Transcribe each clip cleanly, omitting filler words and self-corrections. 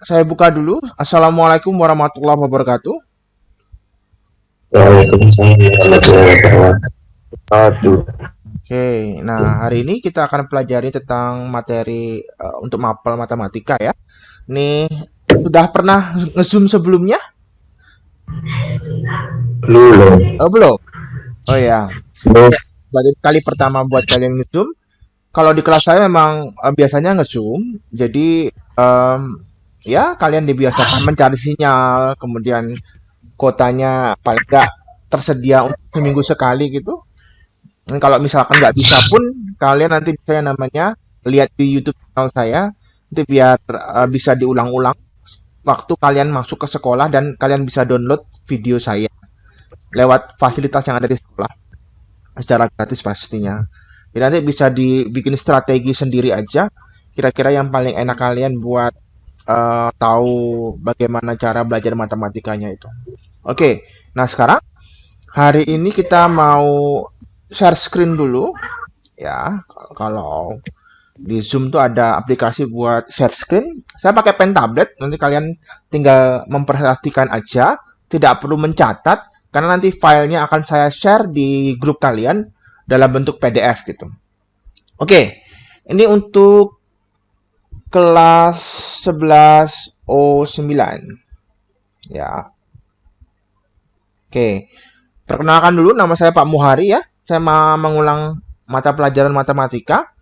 saya buka dulu. Assalamualaikum warahmatullahi wabarakatuh. Waalaikumsalam warahmatullahi wabarakatuh. Oke, nah hari ini kita akan pelajari tentang materi untuk mapel matematika ya. Nih, sudah pernah nge-zoom sebelumnya? Belum. Belum? Oh ya, Belum. berarti kali pertama buat kalian nge-zoom. Kalau di kelas saya memang biasanya nge-zoom, jadi ya kalian dibiasakan mencari sinyal, kemudian kuotanya paling nggak tersedia untuk seminggu sekali gitu. Kalau misalkan nggak bisa pun kalian nanti bisa yang namanya lihat di YouTube channel saya, nanti biar bisa diulang-ulang waktu kalian masuk ke sekolah dan kalian bisa download video saya lewat fasilitas yang ada di sekolah secara gratis pastinya. Jadi nanti bisa dibikin strategi sendiri aja. Kira-kira yang paling enak kalian buat tahu bagaimana cara belajar matematikanya itu. Oke, nah sekarang hari ini kita mau share screen dulu ya. Kalau di Zoom tuh ada aplikasi buat share screen. Saya pakai pen tablet, nanti kalian tinggal memperhatikan aja, tidak perlu mencatat karena nanti filenya akan saya share di grup kalian dalam bentuk PDF gitu. Oke, ini untuk kelas 11 O9 ya. Oke, perkenalkan dulu nama saya Pak Muhari ya. Saya mau mengulang mata pelajaran matematika.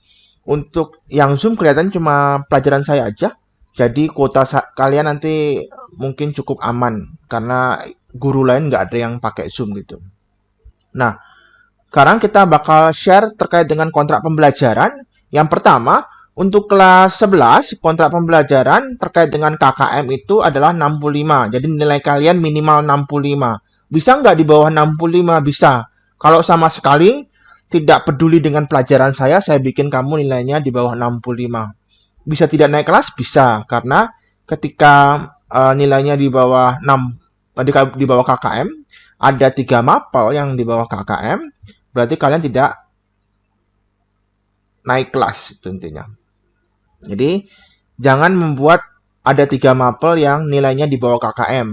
Untuk yang Zoom kelihatan cuma pelajaran saya aja. Jadi kuota kalian nanti mungkin cukup aman karena guru lain nggak ada yang pakai Zoom gitu. Nah, sekarang kita bakal share terkait dengan kontrak pembelajaran. Yang pertama, untuk kelas 11, kontrak pembelajaran terkait dengan KKM itu adalah 65. Jadi nilai kalian minimal 65. Bisa nggak di bawah 65? Bisa. Kalau sama sekali tidak peduli dengan pelajaran saya bikin kamu nilainya di bawah 65. Bisa tidak naik kelas? Bisa. Karena ketika nilainya di bawah 6, di bawah KKM, ada 3 mapel yang di bawah KKM, berarti kalian tidak naik kelas itu intinya. Jadi jangan membuat ada 3 mapel yang nilainya di bawah KKM.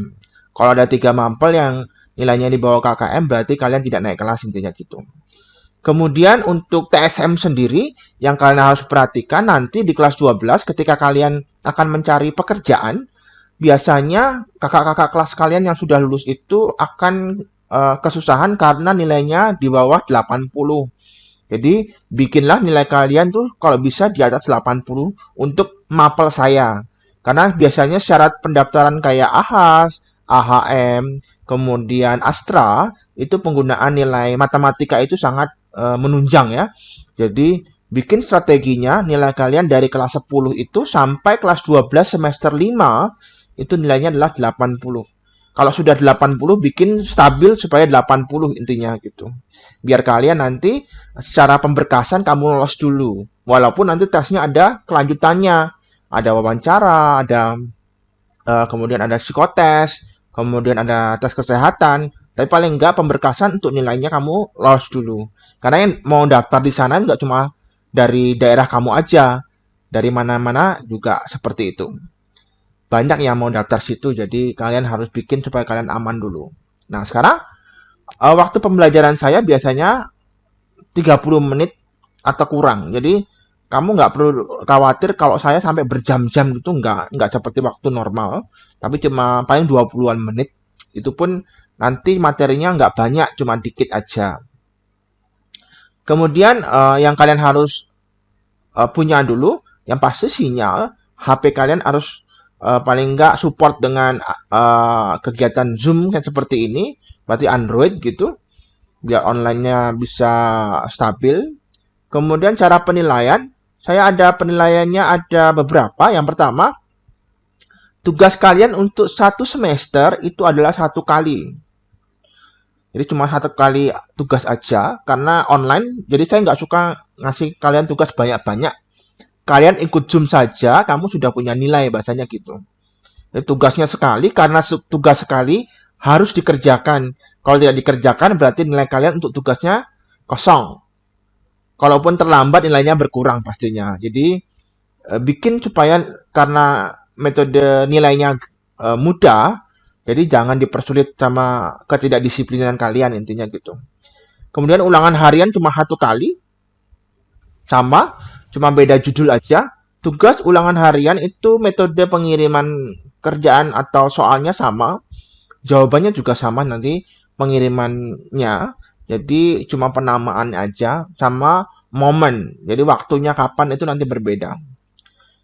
Kalau ada 3 mapel yang nilainya di bawah KKM berarti kalian tidak naik kelas intinya gitu. Kemudian untuk TSM sendiri yang kalian harus perhatikan nanti di kelas 12 ketika kalian akan mencari pekerjaan, biasanya kakak-kakak kelas kalian yang sudah lulus itu akan kesusahan karena nilainya di bawah 80. Jadi bikinlah nilai kalian tuh kalau bisa di atas 80 untuk mapel saya. Karena biasanya syarat pendaftaran kayak AHAS, AHM, kemudian Astra, itu penggunaan nilai matematika itu sangat menunjang ya. Jadi bikin strateginya nilai kalian dari kelas 10 itu sampai kelas 12 semester 5 itu nilainya adalah 80. Kalau sudah 80 bikin stabil supaya 80 intinya gitu. Biar kalian nanti secara pemberkasan kamu lolos dulu. Walaupun nanti tesnya ada kelanjutannya. Ada wawancara, ada kemudian ada psikotes, kemudian ada tes kesehatan. Tapi paling enggak pemberkasan untuk nilainya kamu lolos dulu. Karena yang mau daftar di sana enggak cuma dari daerah kamu aja. Dari mana-mana juga seperti itu. Banyak yang mau daftar situ, jadi kalian harus bikin supaya kalian aman dulu. Nah, sekarang waktu pembelajaran saya biasanya 30 menit atau kurang. Jadi kamu nggak perlu khawatir kalau saya sampai berjam-jam gitu, nggak seperti waktu normal, tapi cuma paling 20-an menit. Itu pun nanti materinya nggak banyak, cuma dikit aja. Kemudian yang kalian harus punya dulu, yang pasti sinyal HP kalian harus paling nggak support dengan kegiatan Zoom yang seperti ini, berarti Android gitu, biar online-nya bisa stabil. Kemudian cara penilaian, saya ada penilaiannya ada beberapa. Yang pertama, tugas kalian untuk satu semester itu adalah 1 kali. Jadi cuma 1 kali tugas aja karena online. Jadi saya nggak suka ngasih kalian tugas banyak-banyak. Kalian ikut Zoom saja, kamu sudah punya nilai bahasanya gitu. Jadi tugasnya sekali karena tugas sekali harus dikerjakan. Kalau tidak dikerjakan berarti nilai kalian untuk tugasnya kosong. Kalaupun terlambat nilainya berkurang pastinya. Jadi bikin supaya karena metode nilainya mudah, jadi jangan dipersulit sama ketidakdisiplinan kalian intinya gitu. Kemudian ulangan harian cuma 1 kali, sama, cuma beda judul aja. Tugas ulangan harian itu metode pengiriman kerjaan atau soalnya sama, jawabannya juga sama nanti pengirimannya. Jadi cuma penamaan aja sama momen. Jadi waktunya kapan itu nanti berbeda.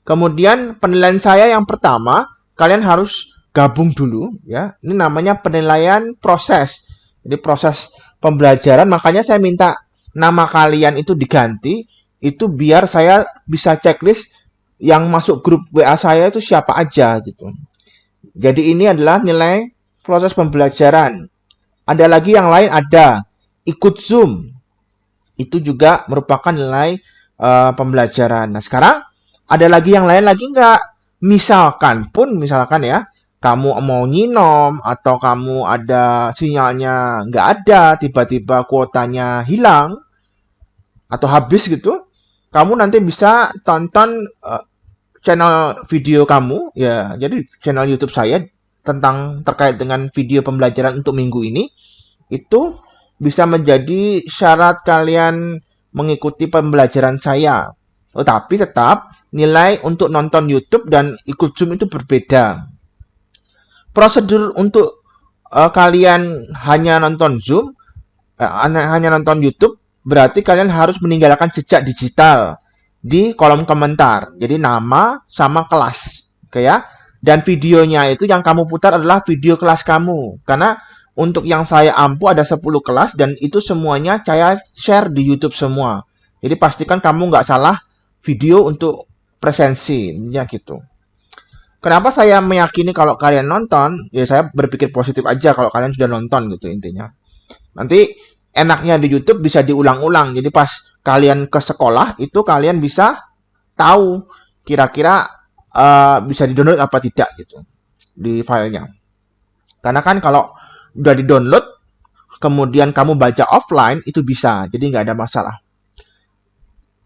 Kemudian penilaian saya yang pertama, kalian harus gabung dulu ya. Ini namanya penilaian proses. Jadi proses pembelajaran, makanya saya minta nama kalian itu diganti, itu biar saya bisa checklist yang masuk grup WA saya itu siapa aja gitu. Jadi ini adalah nilai proses pembelajaran. Ada lagi yang lain, ada ikut Zoom. Itu juga merupakan nilai pembelajaran. Nah, sekarang ada lagi yang lain lagi nggak? Misalkan ya, kamu mau nyinom atau kamu ada sinyalnya nggak ada, tiba-tiba kuotanya hilang atau habis gitu, kamu nanti bisa tonton channel video kamu ya. Jadi channel YouTube saya tentang terkait dengan video pembelajaran untuk minggu ini itu bisa menjadi syarat kalian mengikuti pembelajaran saya. Tetapi tetap nilai untuk nonton YouTube dan ikut Zoom itu berbeda. Prosedur untuk kalian hanya nonton Zoom, hanya nonton YouTube, berarti kalian harus meninggalkan jejak digital di kolom komentar. Jadi nama sama kelas, oke ya. Dan videonya itu yang kamu putar adalah video kelas kamu. Karena untuk yang saya ampu ada 10 kelas dan itu semuanya saya share di YouTube semua. Jadi pastikan kamu nggak salah video untuk presensi, ya gitu. Kenapa saya meyakini kalau kalian nonton? Ya saya berpikir positif aja kalau kalian sudah nonton gitu intinya. Nanti enaknya di YouTube bisa diulang-ulang. Jadi pas kalian ke sekolah itu kalian bisa tahu kira-kira bisa di-download apa tidak gitu di filenya. Karena kan kalau udah di-download kemudian kamu baca offline itu bisa. Jadi nggak ada masalah.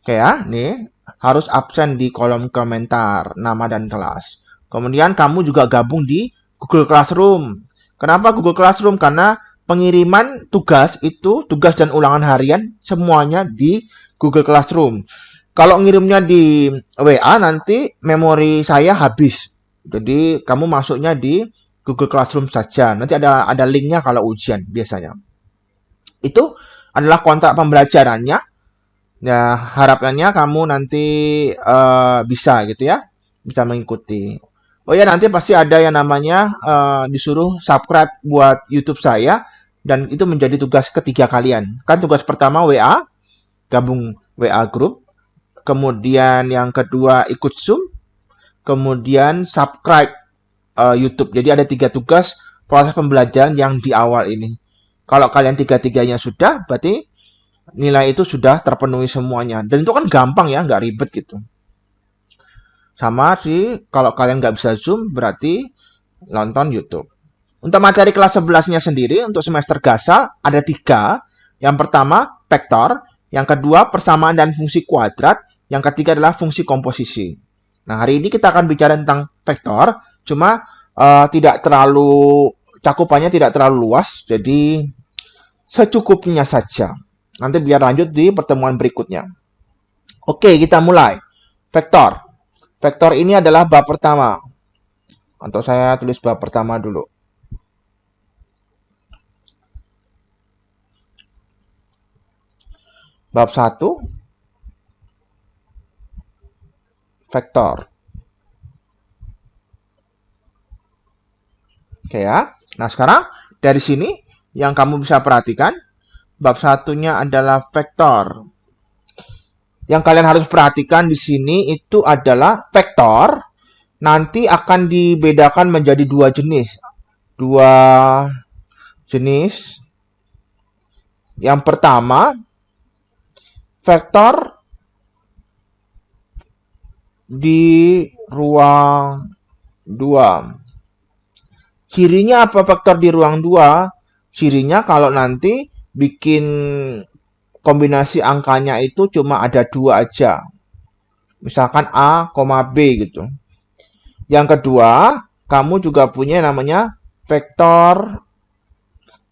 Kayak nih harus absen di kolom komentar nama dan kelas. Kemudian kamu juga gabung di Google Classroom. Kenapa Google Classroom? Karena pengiriman tugas itu, tugas dan ulangan harian semuanya di Google Classroom. Kalau ngirimnya di WA nanti memori saya habis. Jadi kamu masuknya di Google Classroom saja. Nanti ada linknya kalau ujian biasanya. Itu adalah kontrak pembelajarannya. Ya, harapannya kamu nanti bisa gitu ya, bisa mengikuti. Oh ya, nanti pasti ada yang namanya disuruh subscribe buat YouTube saya dan itu menjadi tugas ketiga kalian. Kan tugas pertama WA, gabung WA group, kemudian yang kedua ikut Zoom, kemudian subscribe YouTube. Jadi ada 3 tugas proses pembelajaran yang di awal ini. Kalau kalian tiga-tiganya sudah, berarti nilai itu sudah terpenuhi semuanya. Dan itu kan gampang ya, nggak ribet gitu. Sama sih, kalau kalian nggak bisa Zoom, berarti nonton YouTube. Untuk materi kelas 11-nya sendiri, untuk semester Gasal, ada 3. Yang pertama, vektor. Yang kedua, persamaan dan fungsi kuadrat. Yang ketiga adalah fungsi komposisi. Nah, hari ini kita akan bicara tentang vektor, cuma tidak terlalu, cakupannya tidak terlalu luas, jadi secukupnya saja. Nanti biar lanjut di pertemuan berikutnya. Oke, kita mulai. Vektor. Vektor ini adalah bab pertama. Atau saya tulis bab pertama dulu. Bab 1. Vektor. Oke ya. Nah, sekarang dari sini yang kamu bisa perhatikan, bab satunya adalah vektor. Yang kalian harus perhatikan di sini itu adalah vektor nanti akan dibedakan menjadi 2 jenis. 2 jenis. Yang pertama, vektor di ruang 2. Cirinya apa vektor di ruang 2? Cirinya kalau nanti bikin kombinasi angkanya itu cuma ada 2 aja. Misalkan A, B gitu. Yang kedua, kamu juga punya namanya vektor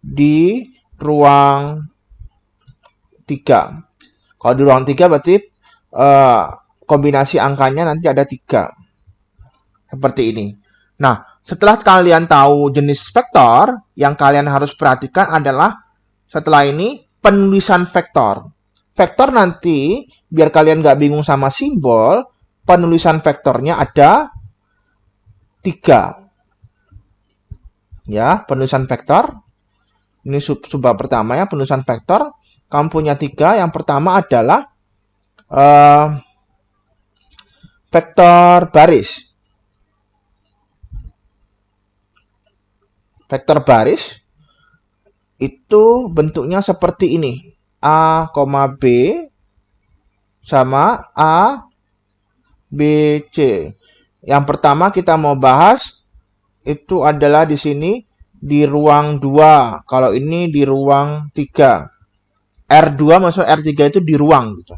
di ruang 3. Kalau di ruang 3 berarti kombinasi angkanya nanti ada 3. Seperti ini. Nah, setelah kalian tahu jenis vektor, yang kalian harus perhatikan adalah setelah ini penulisan vektor. Vektor nanti, biar kalian nggak bingung sama simbol, penulisan vektornya ada 3. Ya, penulisan vektor. Ini subbab pertama ya, penulisan vektor. Kamu punya 3. Yang pertama adalah vektor baris. Vektor baris itu bentuknya seperti ini. A, B sama A, B, C. Yang pertama kita mau bahas itu adalah di sini di ruang 2. Kalau ini di ruang 3. R2 maksud R3 itu di ruang gitu.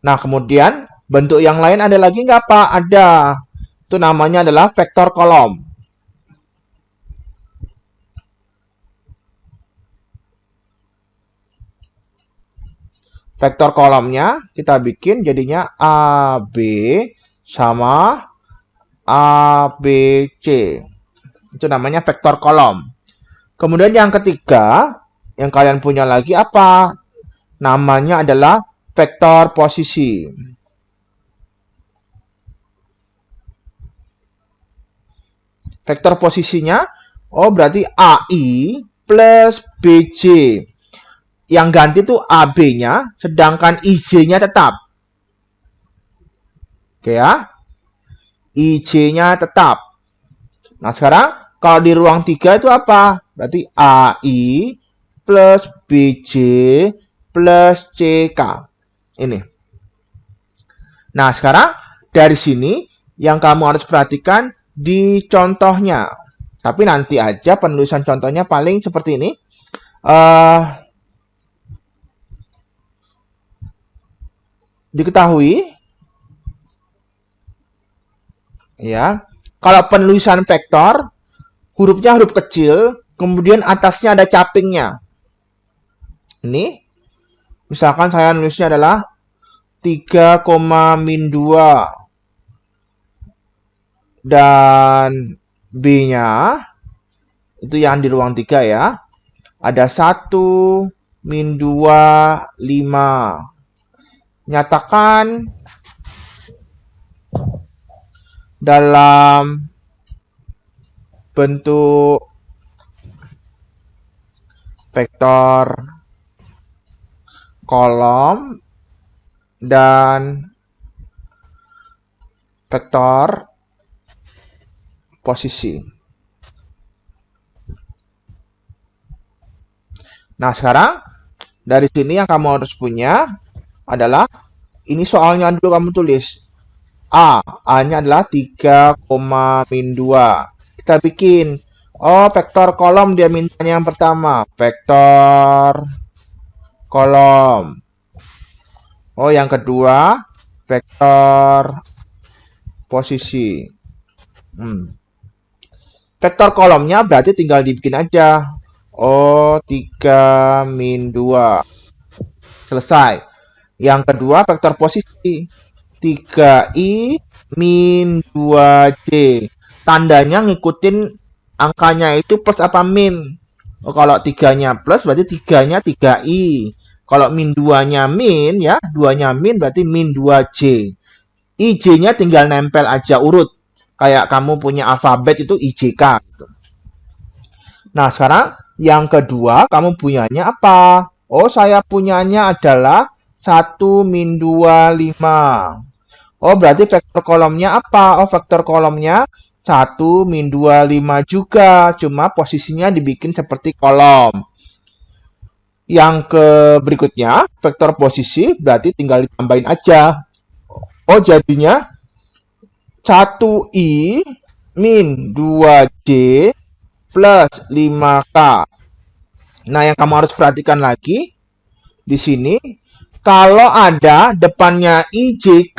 Nah, kemudian bentuk yang lain ada lagi nggak, Pak? Ada. Itu namanya adalah vektor kolom. Vektor kolomnya kita bikin jadinya AB sama ABC. Itu namanya vektor kolom. Kemudian yang ketiga, yang kalian punya lagi apa? Namanya adalah vektor posisi. Vektor posisinya, berarti AI plus BJ. Yang ganti tuh AB-nya, sedangkan IJ-nya tetap. Oke ya. IJ-nya tetap. Nah, sekarang kalau di ruang 3 itu apa? Berarti AI plus BJ plus CK. Ini. Nah, sekarang dari sini yang kamu harus perhatikan di contohnya. Tapi nanti aja penulisan contohnya paling seperti ini. Diketahui ya, kalau penulisan vektor hurufnya huruf kecil, kemudian atasnya ada capingnya. Ini misalkan saya nulisnya adalah 3,-2 dan B-nya itu yang di ruang 3 ya. Ada 1, -2, 5. Nyatakan dalam bentuk vektor kolom dan vektor posisi. Nah, sekarang dari sini yang kamu harus punya adalah ini soalnya dulu kamu tulis. A-nya adalah 3,-2. Kita bikin. Vektor kolom dia mintanya yang pertama. Vektor kolom. Yang kedua, vektor posisi. Vektor kolomnya berarti tinggal dibikin aja. 3-2. Selesai. Yang kedua, vektor posisi. 3i-2j. Tandanya ngikutin angkanya itu plus apa min. Kalau 3-nya plus berarti 3-nya 3i. Kalau min 2-nya min ya, 2-nya min berarti min 2j. ij-nya tinggal nempel aja urut. Kayak kamu punya alfabet itu IJK gitu. Nah, sekarang yang kedua kamu punyanya apa? Saya punyanya adalah 1-2, 5. Berarti vektor kolomnya apa? Vektor kolomnya 1-2, 5 juga. Cuma posisinya dibikin seperti kolom. Yang ke berikutnya, vektor posisi berarti tinggal ditambahin aja. Jadinya 1i min 2j plus 5k. Nah, yang kamu harus perhatikan lagi di sini, kalau ada depannya IJK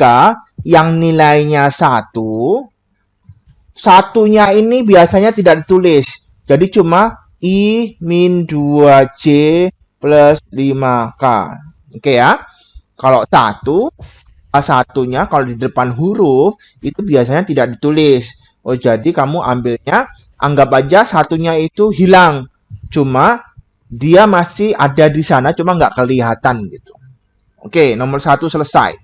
yang nilainya 1, satunya ini biasanya tidak ditulis. Jadi cuma I min 2J plus 5K. Oke ya. Kalau satunya kalau di depan huruf itu biasanya tidak ditulis. Oh, jadi kamu ambilnya, anggap aja satunya itu hilang. Cuma dia masih ada di sana, cuma nggak kelihatan gitu. Oke, nomor 1 selesai.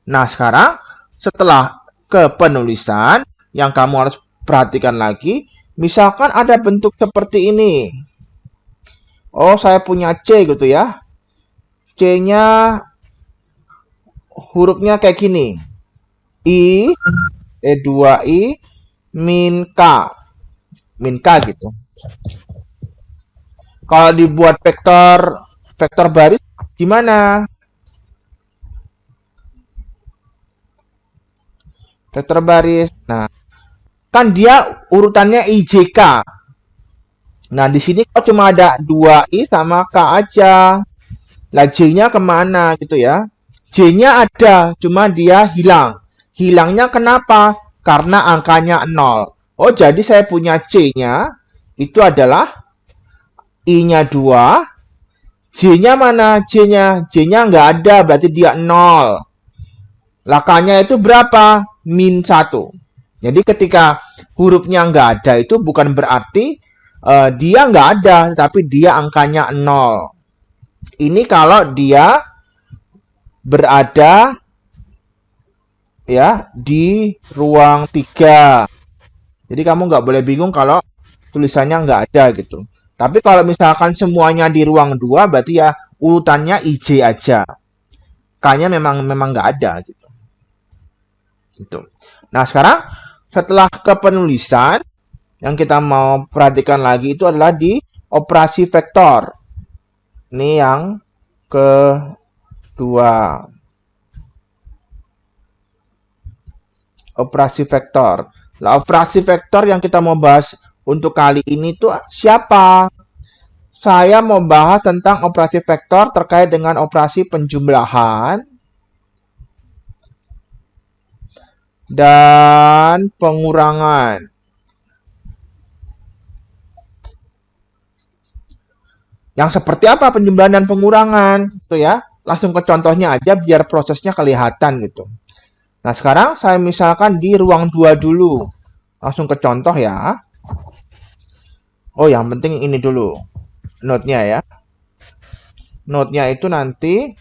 Nah, sekarang setelah kepenulisan, yang kamu harus perhatikan lagi, misalkan ada bentuk seperti ini. Oh, saya punya C gitu ya. C-nya hurufnya kayak gini. I, 2I, min K. Min K gitu. Kalau dibuat vektor baris, gimana? Vektor baris. Nah, kan dia urutannya IJK. Nah, di sini kok cuma ada 2I sama K aja. Lah, J-nya kemana gitu ya? J-nya ada, cuma dia hilang. Hilangnya kenapa? Karena angkanya 0. Oh, jadi saya punya C-nya, itu adalah I-nya 2. J-nya mana? J-nya nggak ada, berarti dia 0. Lakanya itu berapa? Min 1. Jadi ketika hurufnya nggak ada itu bukan berarti dia nggak ada, tapi dia angkanya 0. Ini kalau dia berada ya di ruang 3. Jadi kamu nggak boleh bingung kalau tulisannya nggak ada gitu. Tapi kalau misalkan semuanya di ruang 2, berarti ya urutannya IJ aja. K-nya memang nggak ada gitu. Gitu. Nah, sekarang setelah kepenulisan, yang kita mau perhatikan lagi itu adalah di operasi vektor. Ini yang kedua. Operasi vektor. Nah, operasi vektor yang kita mau bahas untuk kali ini tuh siapa? Saya mau bahas tentang operasi vektor terkait dengan operasi penjumlahan dan pengurangan. Yang seperti apa penjumlahan dan pengurangan? Itu ya. Langsung ke contohnya aja biar prosesnya kelihatan gitu. Nah, sekarang saya misalkan di ruang 2 dulu. Langsung ke contoh ya. Oh, yang penting ini dulu. Note-nya ya. Note-nya itu nanti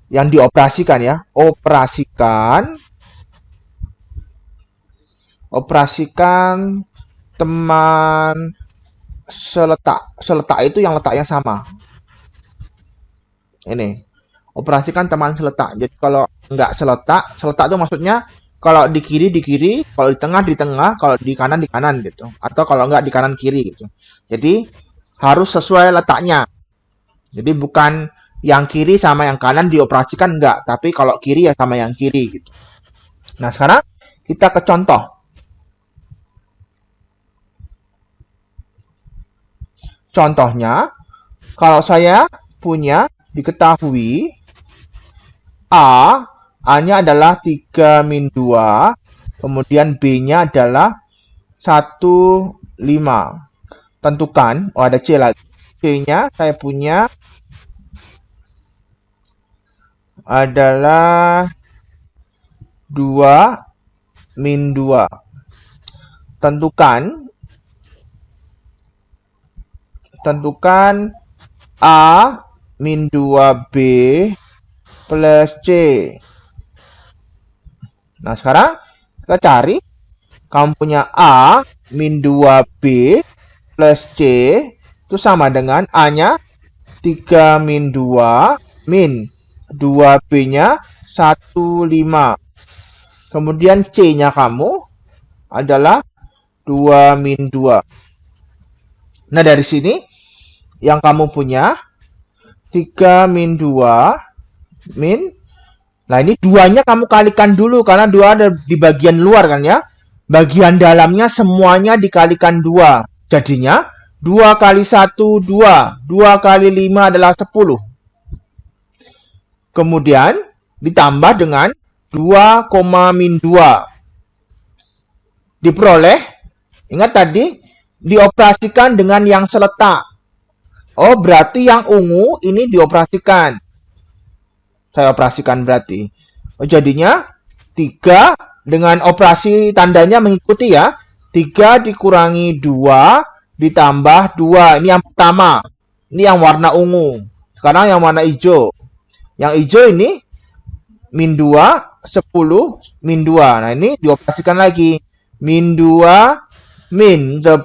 yang dioperasikan ya. Operasikan teman seletak. Seletak itu yang letaknya sama. Ini. Operasikan teman seletak. Jadi kalau nggak seletak itu maksudnya kalau di kiri, kalau di tengah, kalau di kanan gitu. Atau kalau nggak di kanan kiri gitu. Jadi harus sesuai letaknya. Jadi bukan yang kiri sama yang kanan dioperasikan enggak, tapi kalau kiri ya sama yang kiri gitu. Nah, sekarang kita ke contoh. Contohnya, kalau saya punya diketahui A-nya adalah 3 min 2, kemudian B-nya adalah 1, 5. Tentukan, ada C lagi. C-nya saya punya adalah 2 min 2. Tentukan A min 2B plus C. Nah, sekarang kita cari. Kamu punya A min 2B plus C itu sama dengan A-nya 3 min 2 min 2B-nya 1, 5. Kemudian C-nya kamu adalah 2 min 2. Nah, dari sini yang kamu punya 3 min 2 min. Nah, ini 2-nya kamu kalikan dulu karena 2 ada di bagian luar kan ya. Bagian dalamnya semuanya dikalikan 2. Jadinya 2 kali 1, 2. 2 kali 5 adalah 10. Kemudian ditambah dengan 2, min 2. Diperoleh, ingat tadi, dioperasikan dengan yang seletak. Oh, berarti yang ungu ini dioperasikan. Saya operasikan berarti. Oh, jadinya 3 dengan operasi tandanya mengikuti ya. 3 dikurangi 2 ditambah 2. Ini yang pertama. Ini yang warna ungu. Sekarang yang warna hijau. Yang hijau ini min 2, 10, min 2. Nah, ini dioperasikan lagi. Min 2, min 10,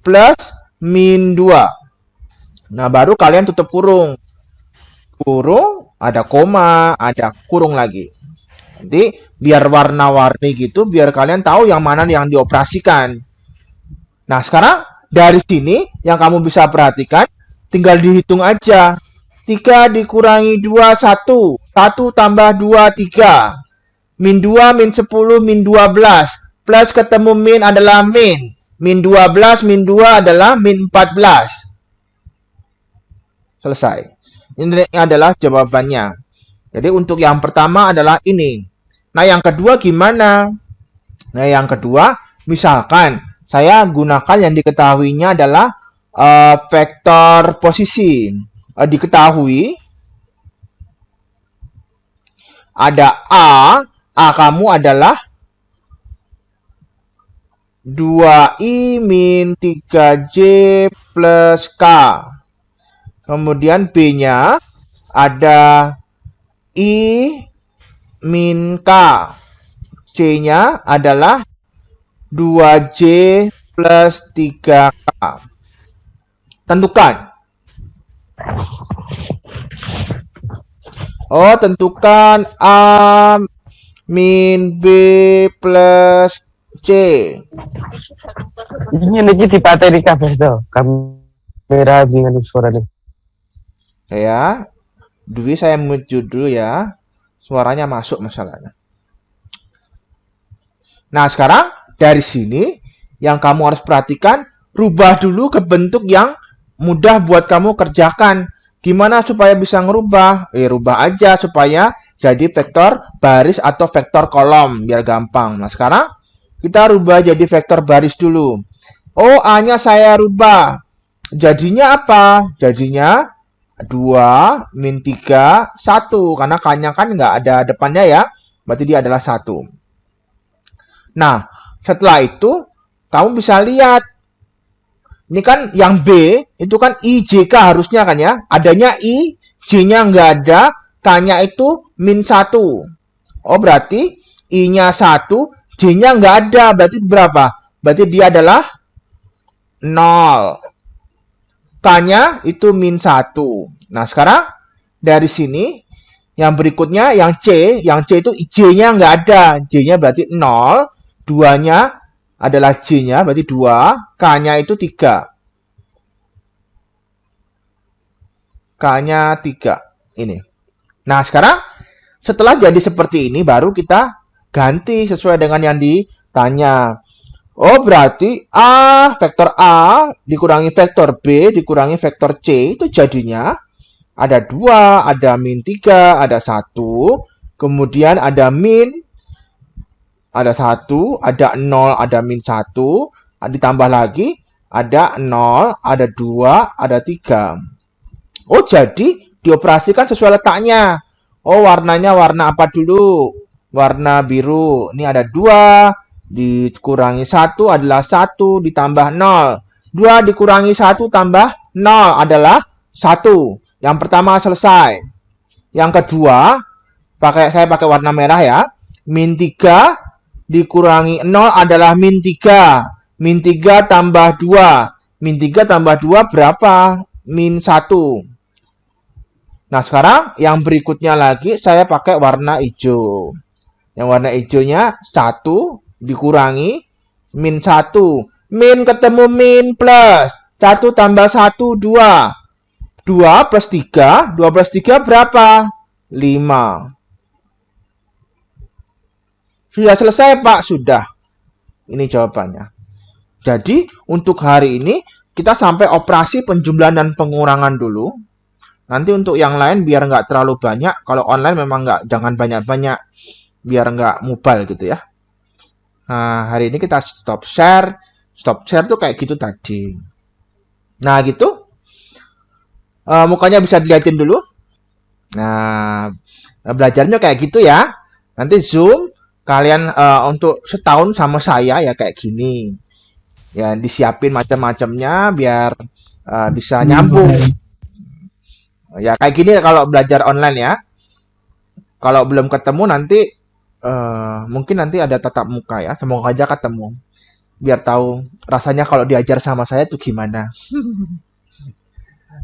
plus min 2. Nah, baru kalian tutup kurung. Kurung, ada koma, ada kurung lagi. Nanti biar warna-warni gitu, biar kalian tahu yang mana yang dioperasikan. Nah, sekarang dari sini yang kamu bisa perhatikan, tinggal dihitung aja. 3 dikurangi 2, 1. 1 tambah 2, 3. Min 2, min 10, min 12. Plus ketemu min adalah min. Min 12, min 2 adalah min 14. Selesai. Ini adalah jawabannya. Jadi untuk yang pertama adalah ini. Nah, yang kedua gimana? Nah, yang kedua, misalkan saya gunakan yang diketahuinya adalah vektor posisi. Diketahui ada A kamu adalah 2i min 3j plus k. Kemudian B-nya ada I min K. C-nya adalah 2J plus 3K. Tentukan. Oh, tentukan A min B plus C. Ini lagi di materi kabeh to. Kamera dengan suara nih. Ya, Dwi saya mute dulu ya. Suaranya masuk masalahnya. Nah, sekarang dari sini yang kamu harus perhatikan, rubah dulu ke bentuk yang mudah buat kamu kerjakan. Gimana supaya bisa ngerubah? Rubah aja supaya jadi vektor baris atau vektor kolom biar gampang. Nah, sekarang kita rubah jadi vektor baris dulu. Oh, A-nya saya rubah. Jadinya apa? Jadinya 2, min 3, 1. Karena K-nya kan nggak ada depannya ya. Berarti dia adalah 1. Nah, setelah itu, kamu bisa lihat. Ini kan yang B, itu kan IJK harusnya kan ya. Adanya I, J-nya nggak ada, K-nya itu min 1. Oh, berarti I-nya 1, J-nya nggak ada. Berarti berapa? Berarti dia adalah 0. K-nya itu min 1. Nah, sekarang dari sini yang berikutnya yang C itu J-nya nggak ada. J-nya berarti 0, 2-nya adalah J-nya berarti 2, K-nya itu 3. K-nya 3. Ini. Nah, sekarang setelah jadi seperti ini baru kita ganti sesuai dengan yang ditanya. Oh, berarti vektor A dikurangi vektor B dikurangi vektor C itu jadinya ada 2, ada min 3, ada 1, kemudian ada min, ada 1, ada 0, ada min 1, ditambah lagi ada 0, ada 2, ada 3. Oh, jadi dioperasikan sesuai letaknya. Oh, warnanya warna apa dulu? Warna biru. Ini ada 2. Dikurangi 1 adalah 1 ditambah 0. 2 dikurangi 1 tambah 0 adalah 1. Yang pertama selesai. Yang kedua, saya pakai warna merah ya. Min 3 dikurangi 0 adalah min 3. Min 3 tambah 2. Min 3 tambah 2 berapa? Min 1. Nah, sekarang yang berikutnya lagi saya pakai warna hijau. Yang warna hijaunya 1 dikurangi min 1. Min ketemu min plus. 1 tambah 1, 2. 2 plus 3. 2 plus 3 berapa? 5. Sudah selesai, Pak? Sudah. Ini jawabannya. Jadi, untuk hari ini, kita sampai operasi penjumlahan dan pengurangan dulu. Nanti untuk yang lain biar nggak terlalu banyak. Kalau online memang nggak, jangan banyak-banyak. Biar nggak mubal gitu ya. Nah, hari ini kita stop share. Stop share tuh kayak gitu tadi. Nah, gitu. Mukanya bisa dilihatin dulu. Nah, belajarnya kayak gitu ya. Nanti Zoom, kalian untuk setahun sama saya ya kayak gini. Ya, disiapin macam-macamnya biar bisa nyambung. Ya, kayak gini kalau belajar online ya. Kalau belum ketemu nanti mungkin nanti ada tatap muka ya. Semoga aja ketemu. Biar tahu rasanya kalau diajar sama saya itu gimana.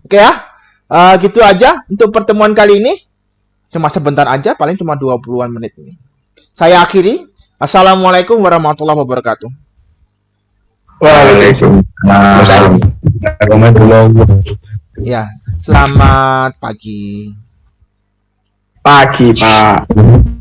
Oke ya. Gitu aja untuk pertemuan kali ini. Cuma sebentar aja, paling cuma 20-an menit ini. Saya akhiri. Assalamualaikum warahmatullahi wabarakatuh. Waalaikumsalam warahmatullahi wabarakatuh. Ya, selamat pagi. Pagi, Pak.